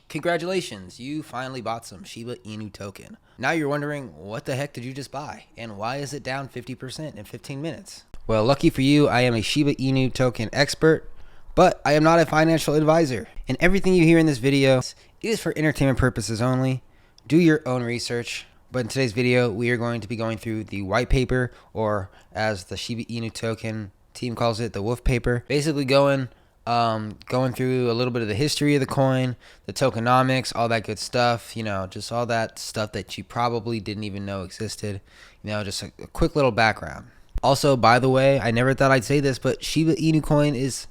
Congratulations, you finally bought some Shiba Inu token. Now you're wondering, what the heck did you just buy? And why is it down 50% in 15 minutes? Well, lucky for you, I am a Shiba Inu token expert, but I am not a financial advisor. And everything you hear in this video is for entertainment purposes only. Do your own research. But in today's video, we are going to be going through the white paper, or as the Shiba Inu token team calls it, the Woof paper. Basically going through a little bit of the history of the coin, the tokenomics, all that good stuff, just all that stuff that you probably didn't even know existed, just a quick little background. Also, by the way, I never thought I'd say this, but Shiba Inu coin is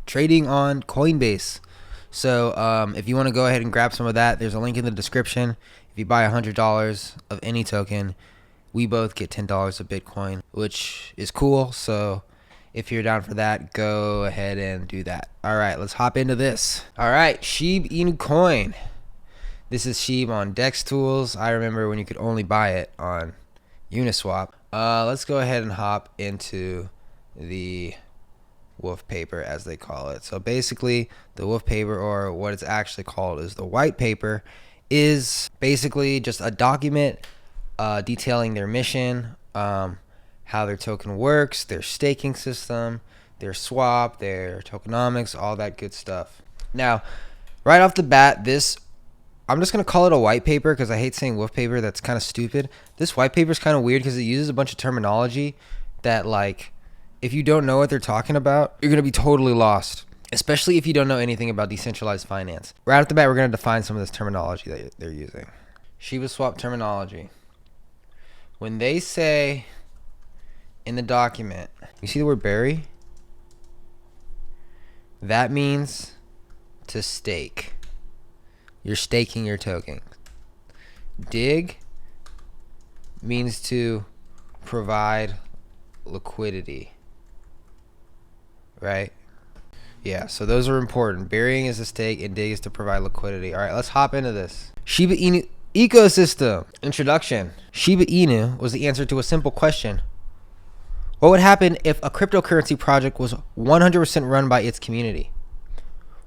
trading on Coinbase. So if you want to go ahead and grab some of that, there's a link in the description. If you buy $100 of any token, we both get $10 of Bitcoin, which is cool. So if you're down for that, go ahead and do that. All right, let's hop into this. All right, Shiba Inu coin. This is Shib on Dex Tools. I remember when you could only buy it on Uniswap. Let's go ahead and hop into the Woof paper, as they call it. So basically, the Woof paper, or what it's actually called is the white paper, is basically just a document detailing their mission, how their token works, their staking system, their swap, their tokenomics, all that good stuff. Now, right off the bat, I'm just going to call it a white paper because I hate saying Woof paper. That's kind of stupid. This white paper is kind of weird because it uses a bunch of terminology that, like, if you don't know what they're talking about, you're going to be totally lost, especially if you don't know anything about decentralized finance. Right off the bat, we're going to define some of this terminology that they're using. Shibaswap terminology. When they say in the document, you see the word bury? That means to stake. You're staking your token. Dig means to provide liquidity. Right? Yeah, so those are important. Burying is a stake and dig is to provide liquidity. All right, let's hop into this. Shiba Inu Ecosystem. Introduction. Shiba Inu was the answer to a simple question. What would happen if a cryptocurrency project was 100% run by its community?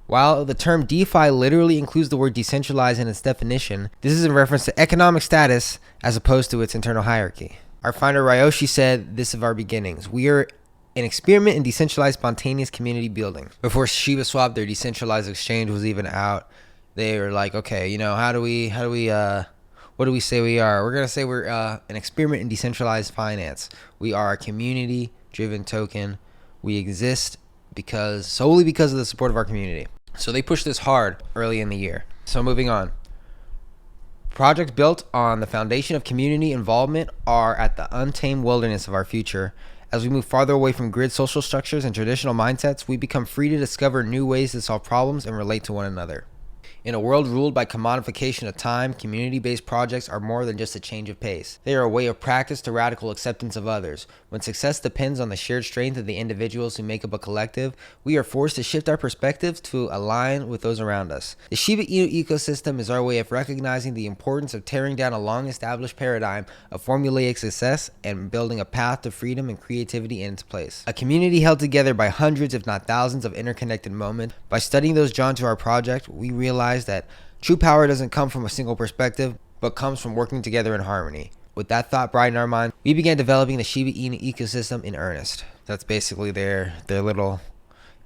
While the term DeFi literally includes the word decentralized in its definition, this is in reference to economic status as opposed to its internal hierarchy. Our founder Ryoshi said this of our beginnings. We are an experiment in decentralized spontaneous community building. Before ShibaSwap, their decentralized exchange, was even out, they were like, okay, what do we say we are? We're going to say we're an experiment in decentralized finance. We are a community-driven token. We exist solely because of the support of our community. So they pushed this hard early in the year. So moving on. Projects built on the foundation of community involvement are at the untamed wilderness of our future. As we move farther away from grid social structures and traditional mindsets, we become free to discover new ways to solve problems and relate to one another. In a world ruled by commodification of time, community-based projects are more than just a change of pace. They are a way of practice to radical acceptance of others. When success depends on the shared strength of the individuals who make up a collective, we are forced to shift our perspectives to align with those around us. The Shiba Inu ecosystem is our way of recognizing the importance of tearing down a long-established paradigm of formulaic success and building a path to freedom and creativity in its place. A community held together by hundreds, if not thousands, of interconnected moments. By studying those drawn to our project, we realize that true power doesn't come from a single perspective, but comes from working together in harmony. With that thought bright in our mind, we began developing the Shiba Inu ecosystem in earnest. That's basically their little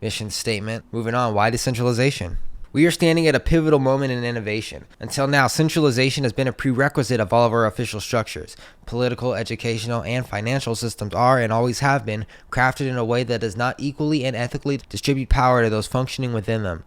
mission statement. Moving on, why decentralization? We are standing at a pivotal moment in innovation. Until now, centralization has been a prerequisite of all of our official structures. Political, educational, and financial systems are, and always have been, crafted in a way that does not equally and ethically distribute power to those functioning within them.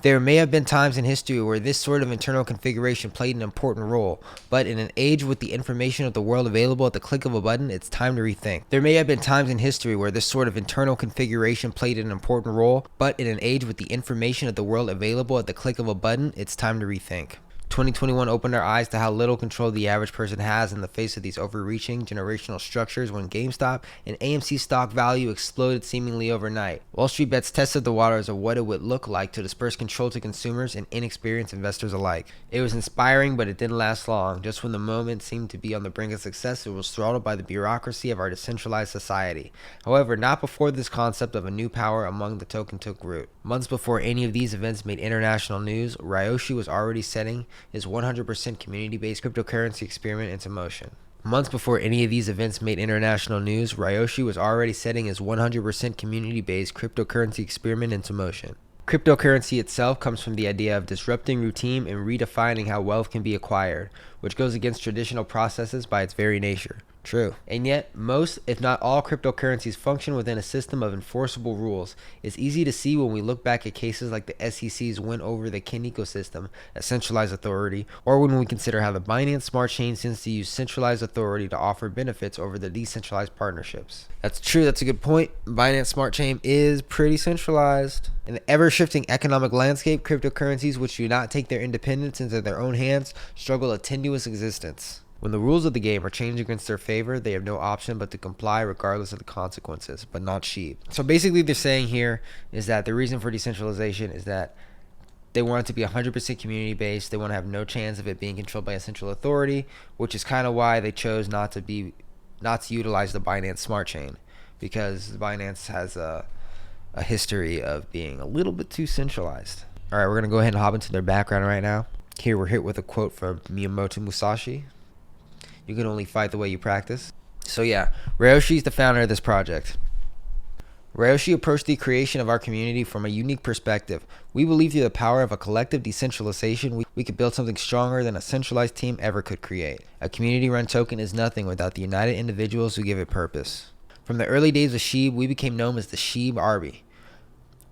There may have been times in history where this sort of internal configuration played an important role, but in an age with the information of the world available at the click of a button, it's time to rethink. There may have been times in history where this sort of internal configuration played an important role, but in an age with the information of the world available at the click of a button, it's time to rethink. 2021 opened our eyes to how little control the average person has in the face of these overreaching generational structures when GameStop and AMC stock value exploded seemingly overnight. Wall Street bets tested the waters of what it would look like to disperse control to consumers and inexperienced investors alike. It was inspiring, but it didn't last long. Just when the moment seemed to be on the brink of success, it was throttled by the bureaucracy of our decentralized society. However, not before this concept of a new power among the token took root. Months before any of these events made international news, Ryoshi was already setting his 100% community-based cryptocurrency experiment into motion. Months before any of these events made international news, Ryoshi was already setting his 100% community-based cryptocurrency experiment into motion. Cryptocurrency itself comes from the idea of disrupting routine and redefining how wealth can be acquired, which goes against traditional processes by its very nature. True. And yet, most, if not all, cryptocurrencies function within a system of enforceable rules. It's easy to see when we look back at cases like the SEC's win over the Kin ecosystem, a centralized authority, or when we consider how the Binance Smart Chain tends to use centralized authority to offer benefits over the decentralized partnerships. That's true. That's a good point. Binance Smart Chain is pretty centralized. In the ever-shifting economic landscape, cryptocurrencies which do not take their independence into their own hands struggle a tenuous existence. When the rules of the game are changed against their favor, they have no option but to comply regardless of the consequences, but not Shib. So basically they're saying here is that the reason for decentralization is that they want it to be 100% community-based. They want to have no chance of it being controlled by a central authority, which is kind of why they chose not to utilize the Binance Smart Chain, because Binance has a history of being a little bit too centralized. All right, we're going to go ahead and hop into their background right now. Here we're hit with a quote from Miyamoto Musashi. You can only fight the way you practice. So yeah, Ryoshi is the founder of this project. Ryoshi approached the creation of our community from a unique perspective. We believe through the power of a collective decentralization, we could build something stronger than a centralized team ever could create. A community-run token is nothing without the united individuals who give it purpose. From the early days of Shib, we became known as the Shib Army,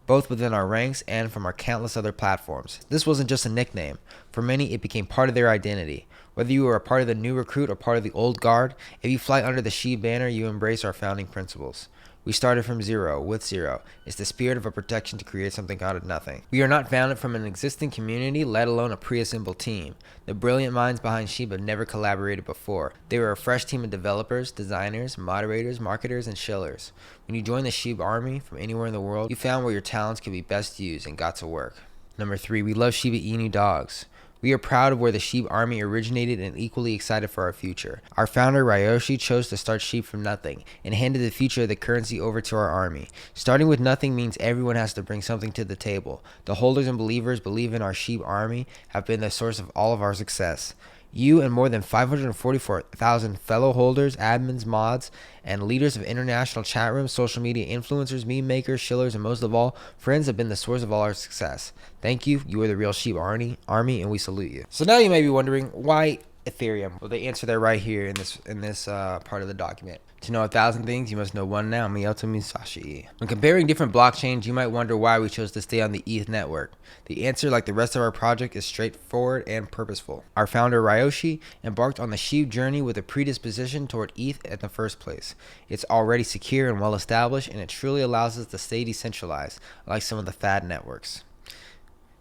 both within our ranks and from our countless other platforms. This wasn't just a nickname. For many, it became part of their identity. Whether you are a part of the new recruit or part of the old guard, if you fly under the Shib banner, you embrace our founding principles. We started from zero, with zero. It's the spirit of a protection to create something out of nothing. We are not founded from an existing community, let alone a pre-assembled team. The brilliant minds behind Shib have never collaborated before. They were a fresh team of developers, designers, moderators, marketers, and shillers. When you joined the Shib Army from anywhere in the world, you found where your talents could be best used and got to work. Number 3, we love Shiba Inu dogs. We are proud of where the Shib Army originated and equally excited for our future. Our founder Ryoshi chose to start Shib from nothing and handed the future of the currency over to our army. Starting with nothing means everyone has to bring something to the table. The holders and believers believe in our Shib Army have been the source of all of our success. You and more than 544,000 fellow holders, admins, mods, and leaders of international chat rooms, social media influencers, meme makers, shillers, and most of all, friends have been the source of all our success. Thank you. You are the real Shib Army, and we salute you. So now you may be wondering, why Ethereum? Well, they answer that right here in this part of the document. To know 1,000 things, you must know one now, Miyamoto Musashi. When comparing different blockchains, you might wonder why we chose to stay on the ETH network. The answer, like the rest of our project, is straightforward and purposeful. Our founder, Ryoshi, embarked on the Shib journey with a predisposition toward ETH in the first place. It's already secure and well established, and it truly allows us to stay decentralized, like some of the fad networks.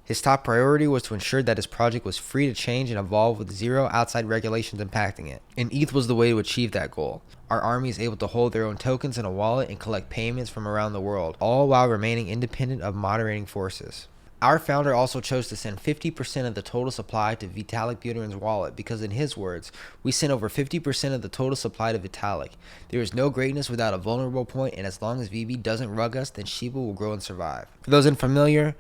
His top priority was to ensure that his project was free to change and evolve with zero outside regulations impacting it. And ETH was the way to achieve that goal. Our army is able to hold their own tokens in a wallet and collect payments from around the world, all while remaining independent of moderating forces. Our founder also chose to send 50% of the total supply to Vitalik Buterin's wallet because, in his words, we sent over 50% of the total supply to Vitalik. There is no greatness without a vulnerable point, and as long as VB doesn't rug us, then Shiba will grow and survive. For those unfamiliar,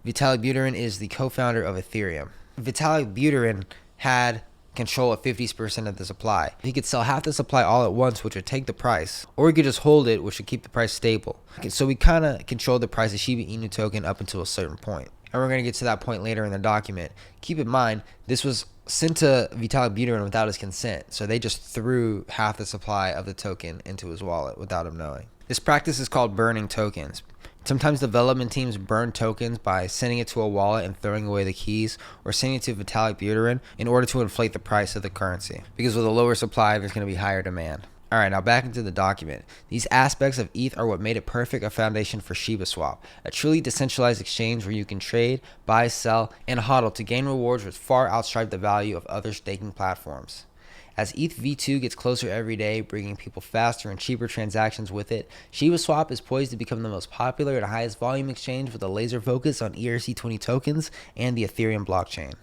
Vitalik Buterin is the co-founder of Ethereum. Vitalik Buterin had control of 50% of the supply. He could sell half the supply all at once, which would take the price, or he could just hold it, which would keep the price stable. So we kind of controlled the price of Shiba Inu token up until a certain point. And we're going to get to that point later in the document. Keep in mind, this was sent to Vitalik Buterin without his consent, so they just threw half the supply of the token into his wallet without him knowing. This practice is called burning tokens. Sometimes development teams burn tokens by sending it to a wallet and throwing away the keys, or sending it to Vitalik Buterin in order to inflate the price of the currency. Because with a lower supply, there's going to be higher demand. All right, now back into the document. These aspects of ETH are what made it perfect a foundation for ShibaSwap, a truly decentralized exchange where you can trade, buy, sell, and hodl to gain rewards which far outstrip the value of other staking platforms. As ETH v2 gets closer every day, bringing people faster and cheaper transactions with it, ShibaSwap is poised to become the most popular and highest volume exchange with a laser focus on ERC20 tokens and the Ethereum blockchain.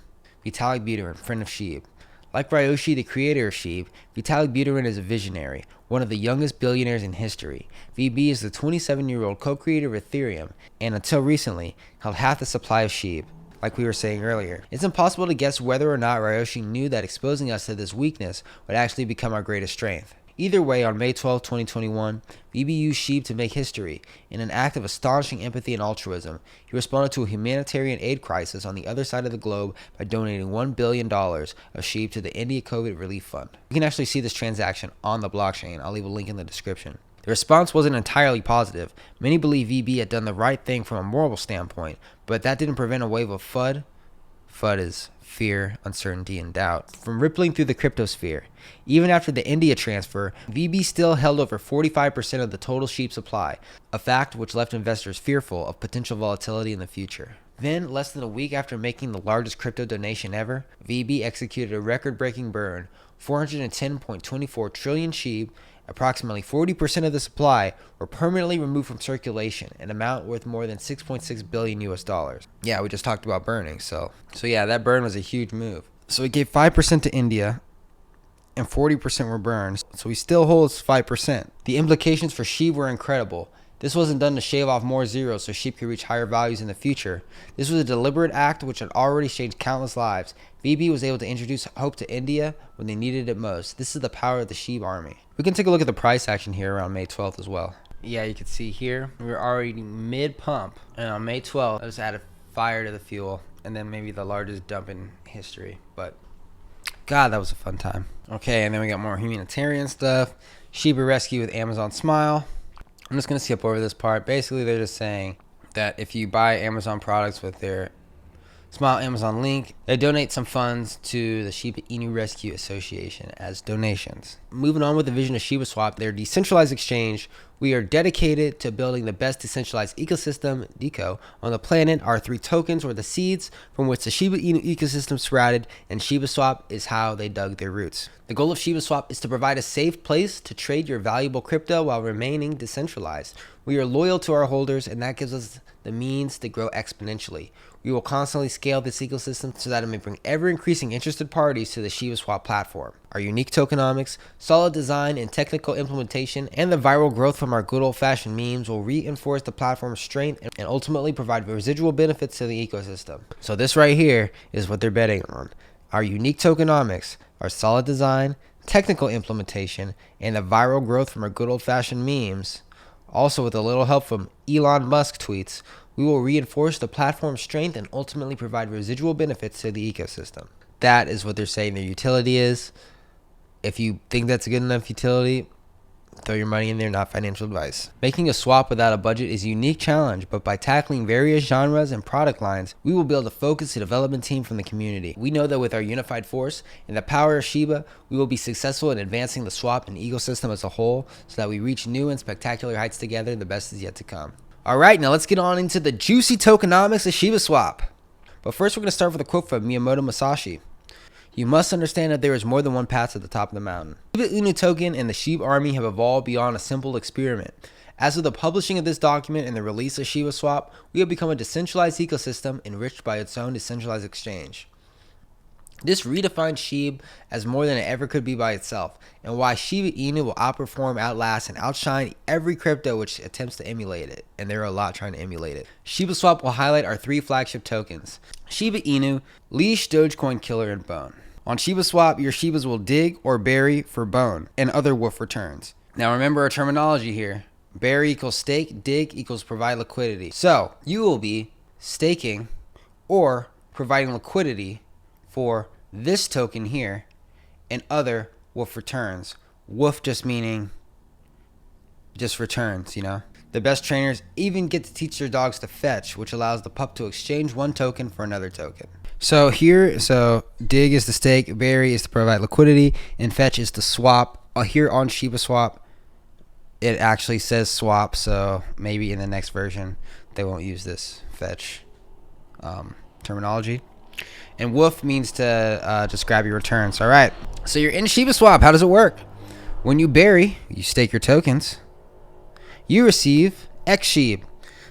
Vitalik Buterin, friend of Shib. Like Ryoshi, the creator of Shib, Vitalik Buterin is a visionary, one of the youngest billionaires in history. VB is the 27-year-old co-creator of Ethereum, and until recently, held half the supply of Shib. Like we were saying earlier, it's impossible to guess whether or not Ryoshi knew that exposing us to this weakness would actually become our greatest strength. Either way, on May 12, 2021, VB used Shib to make history. In an act of astonishing empathy and altruism, he responded to a humanitarian aid crisis on the other side of the globe by donating $1 billion of Shib to the India COVID Relief Fund. You can actually see this transaction on the blockchain. I'll leave a link in the description. The response wasn't entirely positive. Many believe VB had done the right thing from a moral standpoint, but that didn't prevent a wave of FUD. FUD is fear, uncertainty, and doubt, from rippling through the cryptosphere. Even after the India transfer, VB still held over 45% of the total Shib supply, a fact which left investors fearful of potential volatility in the future. Then, less than a week after making the largest crypto donation ever, VB executed a record-breaking burn, 410.24 trillion Shib. Approximately 40% of the supply were permanently removed from circulation, an amount worth more than 6.6 billion US dollars. Yeah, we just talked about burning, so yeah, that burn was a huge move. So it gave 5% to India, and 40% were burned, so he still holds 5%. The implications for Shib were incredible. This wasn't done to shave off more zeros so Shib could reach higher values in the future. This was a deliberate act which had already changed countless lives. VB was able to introduce hope to India when they needed it most. This is the power of the Shib army. We can take a look at the price action here around May 12th as well. Yeah, you can see here, we were already mid-pump, and on May 12th, I just added fire to the fuel, and then maybe the largest dump in history. But, God, that was a fun time. Okay, and then we got more humanitarian stuff. Shiba Rescue with Amazon Smile. I'm just going to skip over this part. Basically, they're just saying that if you buy Amazon products with their Smile Amazon link, they donate some funds to the Shiba Inu Rescue Association as donations. Moving on with the Vision of ShibaSwap, their decentralized exchange, we are dedicated to building the best decentralized ecosystem, DECO, on the planet. Our 3 tokens were the seeds from which the Shiba Inu ecosystem sprouted, and ShibaSwap is how they dug their roots. The goal of ShibaSwap is to provide a safe place to trade your valuable crypto while remaining decentralized. We are loyal to our holders, and that gives us the means to grow exponentially. We will constantly scale this ecosystem so that it may bring ever-increasing interested parties to the ShibaSwap platform. Our unique tokenomics, solid design and technical implementation, and the viral growth from our good old-fashioned memes will reinforce the platform's strength and ultimately provide residual benefits to the ecosystem. So this right here is what they're betting on. Our unique tokenomics, our solid design, technical implementation, and the viral growth from our good old-fashioned memes, also with a little help from Elon Musk tweets, we will reinforce the platform's strength and ultimately provide residual benefits to the ecosystem. That is what they're saying their utility is. If you think that's a good enough utility, throw your money in there, not financial advice. Making a swap without a budget is a unique challenge, but by tackling various genres and product lines, we will build a focused development team from the community. We know that with our unified force and the power of Shiba, we will be successful in advancing the swap and ecosystem as a whole so that we reach new and spectacular heights together. The best is yet to come. All right, now let's get on into the juicy tokenomics of ShibaSwap. But first, we're going to start with a quote from Miyamoto Masashi. You must understand that there is more than one path to the top of the mountain. Shiba Inu token and the Shib army have evolved beyond a simple experiment. As with the publishing of this document and the release of ShibaSwap, we have become a decentralized ecosystem enriched by its own decentralized exchange. This redefines Shib as more than it ever could be by itself, and why Shiba Inu will outperform, outlast, and outshine every crypto which attempts to emulate it, and there are a lot trying to emulate it. ShibaSwap will highlight our 3 flagship tokens: Shiba Inu, Leash, Dogecoin Killer, and Bone. On ShibaSwap, your Shibas will dig or bury for Bone and other Woof returns. Now remember our terminology here. Bury equals stake, dig equals provide liquidity. So you will be staking or providing liquidity for this token here and other Woof returns. Woof just meaning just returns, you know. The best trainers even get to teach their dogs to fetch, which allows the pup to exchange one token for another token. So dig is the stake, bury is to provide liquidity, and fetch is to swap Here on Shibaswap, it actually says swap, so maybe in the next version they won't use this fetch terminology. And Woof means to just grab your returns. All right, so you're in Shibaswap. How does it work? When you bury, you stake your tokens, you receive X Shib.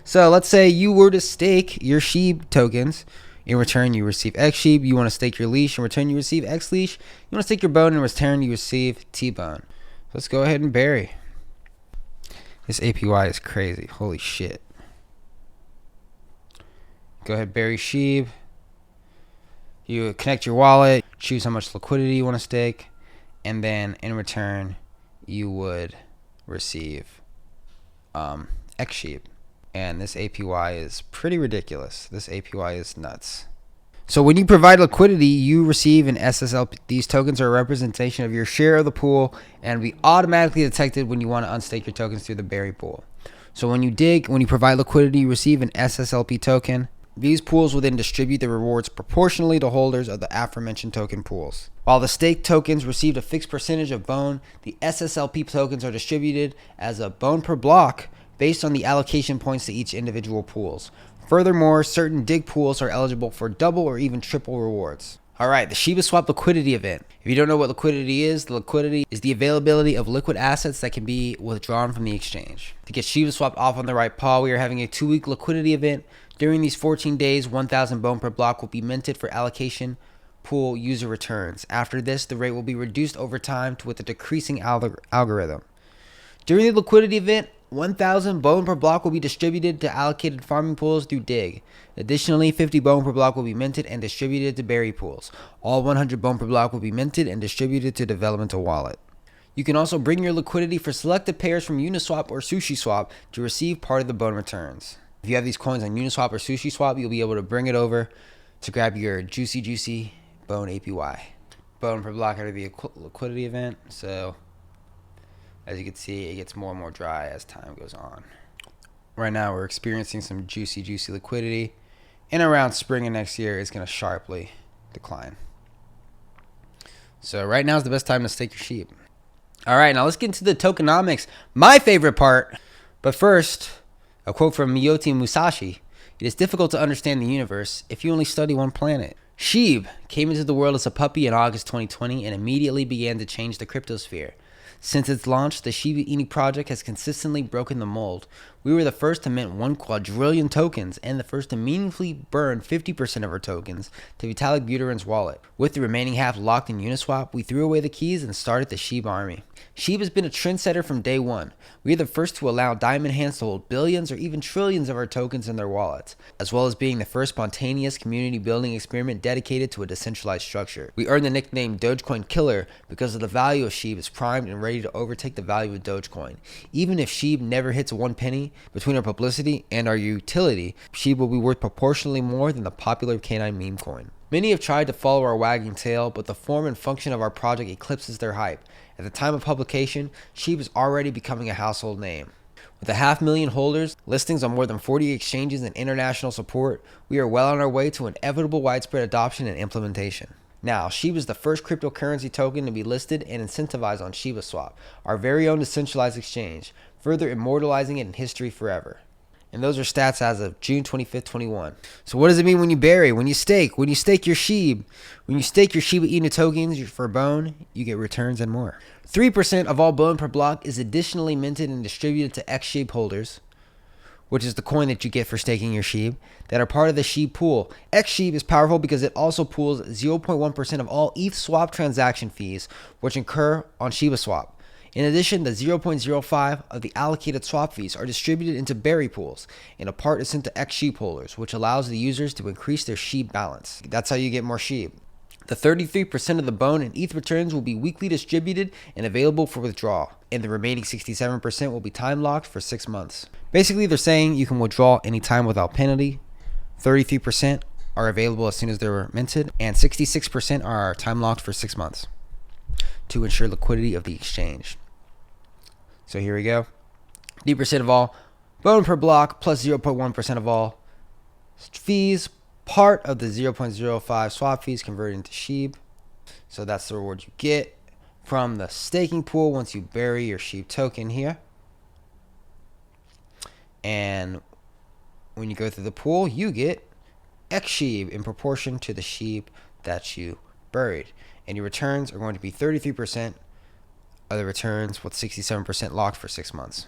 So let's say you were to stake your Shib tokens. In return, you receive X Shib. You want to stake your Leash. In return, you receive X Leash. You want to stake your bone. In return, you receive T bone. Let's go ahead and bury. This APY is crazy. Holy shit. Go ahead, bury Shib. You connect your wallet, choose how much liquidity you want to stake, and then in return, you would receive X Shib. And this APY is pretty ridiculous. This APY is nuts. So when you provide liquidity, you receive an SSLP. These tokens are a representation of your share of the pool and be automatically detected when you want to unstake your tokens through the bury pool. So when you provide liquidity, you receive an SSLP token. These pools will then distribute the rewards proportionally to holders of the aforementioned token pools. While the staked tokens received a fixed percentage of bone, the SSLP tokens are distributed as a bone per block based on the allocation points to each individual pools. Furthermore, certain dig pools are eligible for double or even triple rewards. Alright, the Shibaswap liquidity event. If you don't know what liquidity is, the liquidity is the availability of liquid assets that can be withdrawn from the exchange. To get Shibaswap off on the right paw, we are having a 2-week liquidity event. During these 14 days, 1,000 bone per block will be minted for allocation pool user returns. After this, the rate will be reduced over time with a decreasing algorithm. During the liquidity event, 1,000 bone per block will be distributed to allocated farming pools through dig. Additionally, 50 bone per block will be minted and distributed to bury pools. All 100 bone per block will be minted and distributed to developmental wallet. You can also bring your liquidity for selected pairs from Uniswap or SushiSwap to receive part of the bone returns. If you have these coins on Uniswap or SushiSwap, you'll be able to bring it over to grab your juicy bone APY. Bone per block out of the liquidity event, so as you can see, it gets more and more dry as time goes on. Right now, we're experiencing some juicy liquidity. And around spring of next year, it's going to sharply decline. So right now is the best time to stake your sheep. All right, now let's get into the tokenomics, my favorite part. But first, a quote from Miyoshi Musashi. It is difficult to understand the universe if you only study one planet. Shib came into the world as a puppy in August 2020 and immediately began to change the cryptosphere. Since its launch, the Shiba Inu project has consistently broken the mold. We were the first to mint 1 quadrillion tokens and the first to meaningfully burn 50% of our tokens to Vitalik Buterin's wallet. With the remaining half locked in Uniswap, we threw away the keys and started the Shib army. Shib has been a trendsetter from day one. We are the first to allow diamond hands to hold billions or even trillions of our tokens in their wallets, as well as being the first spontaneous community building experiment dedicated to a decentralized structure. We earned the nickname Dogecoin Killer because of the value of Shib is primed and ready to overtake the value of Dogecoin. Even if Shib never hits 1 penny, between our publicity and our utility, Shib will be worth proportionally more than the popular K9 meme coin. Many have tried to follow our wagging tail, but the form and function of our project eclipses their hype. At the time of publication, Shib is already becoming a household name. With 500,000 holders, listings on more than 40 exchanges, and international support, we are well on our way to inevitable widespread adoption and implementation. Now, Shib is the first cryptocurrency token to be listed and incentivized on Shibaswap, our very own decentralized exchange, further immortalizing it in history forever. And those are stats as of June 25th, 21. So what does it mean when you bury, when you stake your Shib? When you stake your Shiba Inu tokens for bone, you get returns and more. 3% of all bone per block is additionally minted and distributed to X Shib holders, which is the coin that you get for staking your Shib, that are part of the Shib pool. X Shib is powerful because it also pools 0.1% of all ETH swap transaction fees, which incur on Shibaswap. In addition, the 0.05 of the allocated swap fees are distributed into bury pools, and a part is sent to X Shib holders, which allows the users to increase their Shib balance. That's how you get more Shib. The 33% of the bone and ETH returns will be weekly distributed and available for withdrawal, and the remaining 67% will be time locked for 6 months. Basically, they're saying you can withdraw anytime without penalty. 33% are available as soon as they're minted, and 66% are time locked for 6 months to ensure liquidity of the exchange. So here we go. 3% of all bone per block plus 0.1% of all fees, part of the 0.05 swap fees converted into Shib. So that's the reward you get from the staking pool once you bury your Shib token here. And when you go through the pool, you get X Shib in proportion to the Shib that you buried. And your returns are going to be 33% of the returns with 67% locked for 6 months.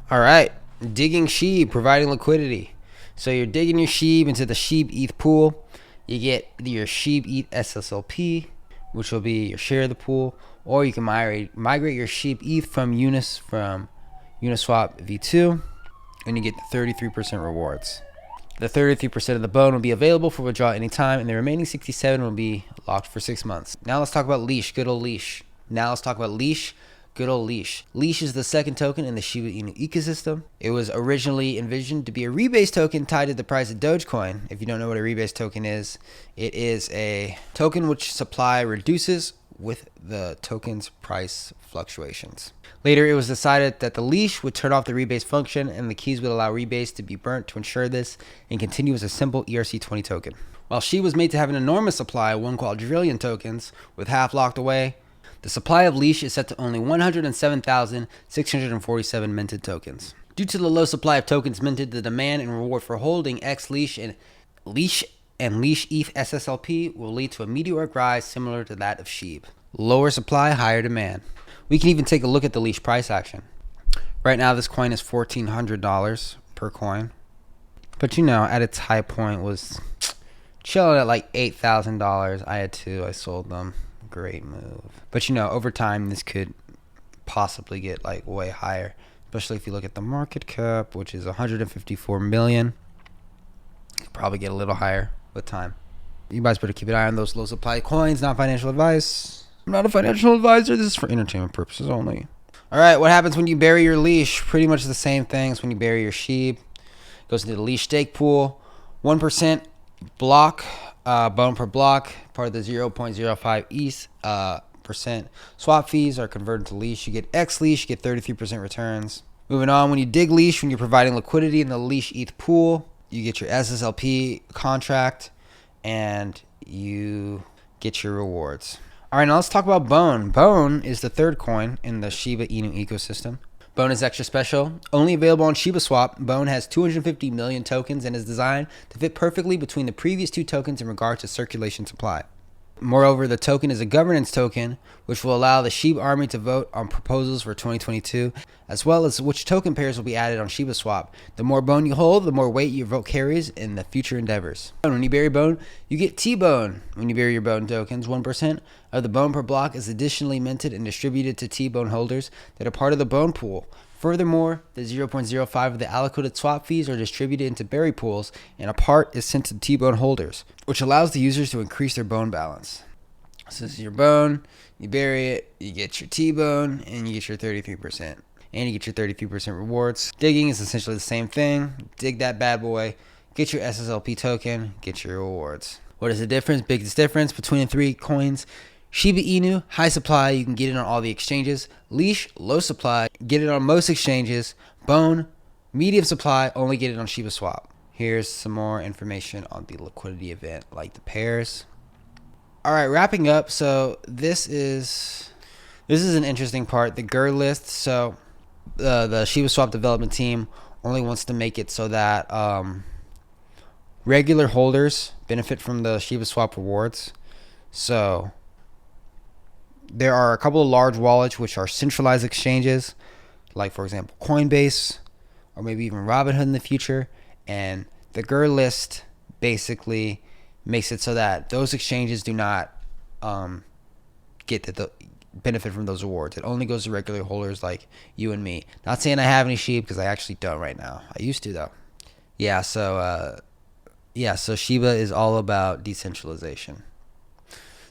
All right, digging Shib, providing liquidity. So you're digging your Shib into the Shib ETH pool. You get your Shib ETH SSLP, which will be your share of the pool, or you can migrate your Shib ETH from Uniswap V2, and you get the 33% rewards. The 33% of the bone will be available for withdrawal anytime, and the remaining 67 will be locked for 6 months. Now let's talk about Leash, good old Leash. Good old Leash. Leash is the second token in the Shiba Inu ecosystem. It was originally envisioned to be a rebase token tied to the price of Dogecoin. If you don't know what a rebase token is, it is a token which supply reduces with the token's price fluctuations. Later, it was decided that the Leash would turn off the rebase function, and the keys would allow rebase to be burnt to ensure this and continue as a simple ERC20 token. While Shib was made to have an enormous supply, 1 quadrillion tokens, with half locked away, the supply of Leash is set to only 107,647 minted tokens. Due to the low supply of tokens minted, the demand and reward for holding X Leash and Leash ETH SSLP will lead to a meteoric rise similar to that of Shib. Lower supply, higher demand. We can even take a look at the Leash price action. Right now, this coin is $1,400 per coin. But at its high point was chilling at like $8,000. I had 2, I sold them. Great move. But over time this could possibly get like way higher, especially if you look at the market cap, which is 154 million. Could probably get a little higher with time. You guys better keep an eye on those low supply coins. Not financial advice. I'm not a financial advisor. This is for entertainment purposes only. All right, what happens when you bury your Leash? Pretty much the same thing as when you bury your Shib. Goes into the Leash stake pool. 1% block, bone per block, part of the 0.05 ETH percent. Swap fees are converted to Leash. You get X Leash, you get 33% returns. Moving on, when you dig Leash, when you're providing liquidity in the Leash ETH pool, you get your SSLP contract and you get your rewards. All right, now let's talk about Bone. Bone is the third coin in the Shiba Inu ecosystem. Bone is extra special. Only available on ShibaSwap, Bone has 250 million tokens and is designed to fit perfectly between the previous 2 tokens in regard to circulation supply. Moreover, the token is a governance token, which will allow the Shib army to vote on proposals for 2022, as well as which token pairs will be added on ShibaSwap. The more Bone you hold, the more weight your vote carries in the future endeavors. When you bury Bone, you get T-Bone. When you bury your Bone tokens, 1% of the Bone per block is additionally minted and distributed to T-Bone holders that are part of the Bone pool. Furthermore, the 0.05 of the allocated swap fees are distributed into berry pools, and a part is sent to T-Bone holders, which allows the users to increase their Bone balance. So this is your Bone, you bury it, you get your T-Bone, and you get your 33%. And you get your 33% rewards. Digging is essentially the same thing. Dig that bad boy, get your SSLP token, get your rewards. What is the difference? Biggest difference between the 3 coins. Shiba Inu, high supply, you can get it on all the exchanges. Leash, low supply, get it on most exchanges. Bone, medium supply, only get it on ShibaSwap. Here's some more information on the liquidity event, like the pairs. All right, wrapping up. So this is an interesting part, the Grrr List. So the ShibaSwap development team only wants to make it so that regular holders benefit from the ShibaSwap rewards. So there are a couple of large wallets which are centralized exchanges, like for example Coinbase or maybe even Robinhood in the future, and the Grrr List basically makes it so that those exchanges do not get the benefit from those rewards. It only goes to regular holders like you and me. Not saying I have any Shib, because I actually don't right now. I used to though. So Shiba is all about decentralization.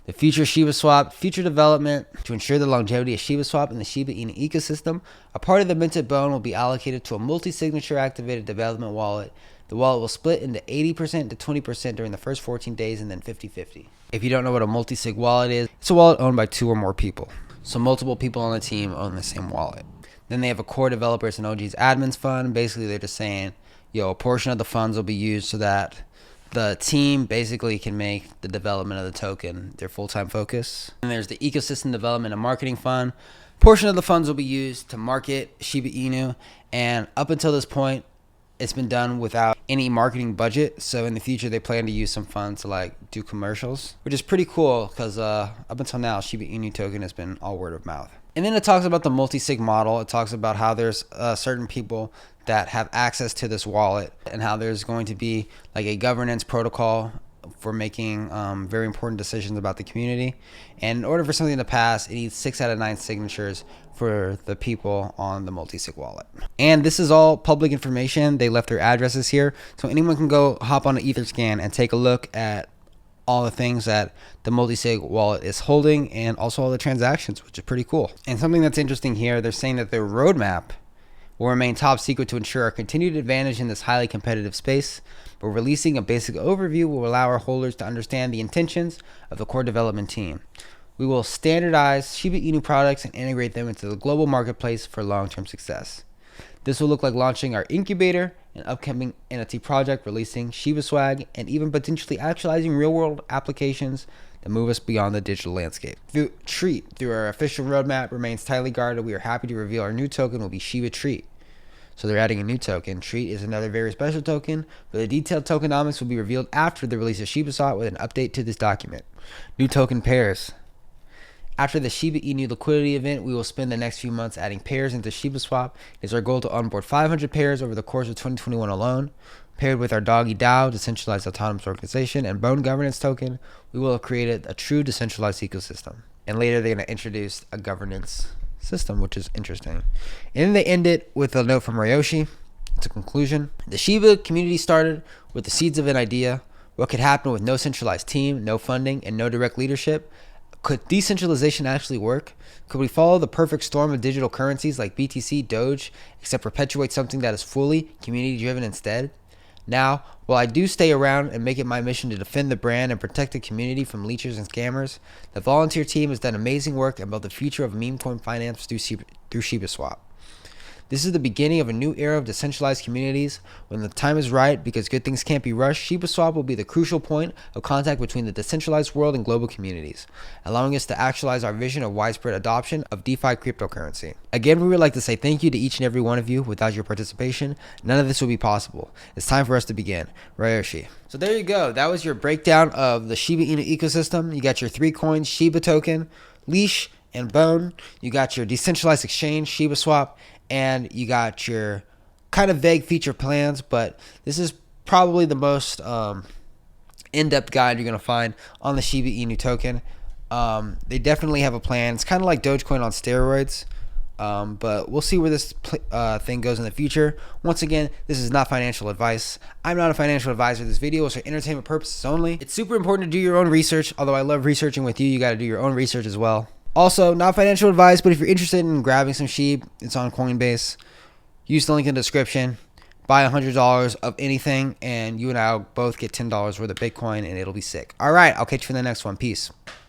The future ShibaSwap, future development to ensure the longevity of ShibaSwap and the Shiba Inu ecosystem. A part of the minted Bone will be allocated to a multi-signature activated development wallet. The wallet will split into 80% to 20% during the first 14 days and then 50-50. If you don't know what a multi-sig wallet is, it's a wallet owned by 2 or more people. So multiple people on the team own the same wallet. Then they have a core developers and OGs admins fund. Basically, they're just saying, a portion of the funds will be used so that The team basically can make the development of the token their full-time focus. And there's the ecosystem development and marketing fund. Portion of the funds will be used to market Shiba Inu, and up until this point, it's been done without any marketing budget. So in the future, they plan to use some funds to like do commercials, which is pretty cool because up until now, Shiba Inu token has been all word of mouth. And then it talks about the multi-sig model. It talks about how there's certain people that have access to this wallet and how there's going to be like a governance protocol for making very important decisions about the community. And in order for something to pass, it needs 6 out of 9 signatures for the people on the multi-sig wallet. And this is all public information. They left their addresses here, so anyone can go hop on an Etherscan and take a look at all the things that the multi-sig wallet is holding and also all the transactions, which is pretty cool. And something that's interesting here, they're saying that their roadmap will remain top secret to ensure our continued advantage in this highly competitive space, but releasing a basic overview will allow our holders to understand the intentions of the core development team. We will standardize Shiba Inu products and integrate them into the global marketplace for long-term success. This will look like launching our incubator, an upcoming NFT project, releasing Shibaswap, and even potentially actualizing real-world applications that move us beyond the digital landscape. Treat, through our official roadmap, remains tightly guarded. We are happy to reveal our new token will be Shiba Treat. So they're adding a new token. Treat is another very special token, but the detailed tokenomics will be revealed after the release of ShibaSwap with an update to this document. New token pairs. After the Shiba Inu liquidity event, we will spend the next few months adding pairs into ShibaSwap. It is our goal to onboard 500 pairs over the course of 2021 alone. Paired with our Doggy DAO, Decentralized Autonomous Organization, and Bone Governance token, we will have created a true decentralized ecosystem. And later they're going to introduce a governance system, which is interesting. And then they end it with a note from Ryoshi. It's a conclusion. The Shiba community started with the seeds of an idea. What could happen with no centralized team, no funding, and no direct leadership? Could decentralization actually work? Could we follow the perfect storm of digital currencies like BTC, Doge, except perpetuate something that is fully community-driven instead? Now, while I do stay around and make it my mission to defend the brand and protect the community from leechers and scammers, the volunteer team has done amazing work and built the future of meme coin finance through ShibaSwap. This is the beginning of a new era of decentralized communities. When the time is right, because good things can't be rushed, ShibaSwap will be the crucial point of contact between the decentralized world and global communities, allowing us to actualize our vision of widespread adoption of DeFi cryptocurrency. Again, we would like to say thank you to each and every one of you. Without your participation, none of this would be possible. It's time for us to begin. Ryoshi. So there you go. That was your breakdown of the Shiba Inu ecosystem. You got your 3 coins, Shiba token, Leash, and Bone. You got your decentralized exchange, ShibaSwap, and you got your kind of vague feature plans, but this is probably the most in-depth guide you're going to find on the Shiba Inu token. They definitely have a plan. It's kind of like Dogecoin on steroids, but we'll see where this thing goes in the future. Once again, this is not financial advice. I'm not a financial advisor. This video is for entertainment purposes only. It's super important to do your own research. Although I love researching with you, you got to do your own research as well. Also, not financial advice, but if you're interested in grabbing some Shib, it's on Coinbase. Use the link in the description. Buy $100 of anything, and you and I will both get $10 worth of Bitcoin, and it'll be sick. All right, I'll catch you in the next one. Peace.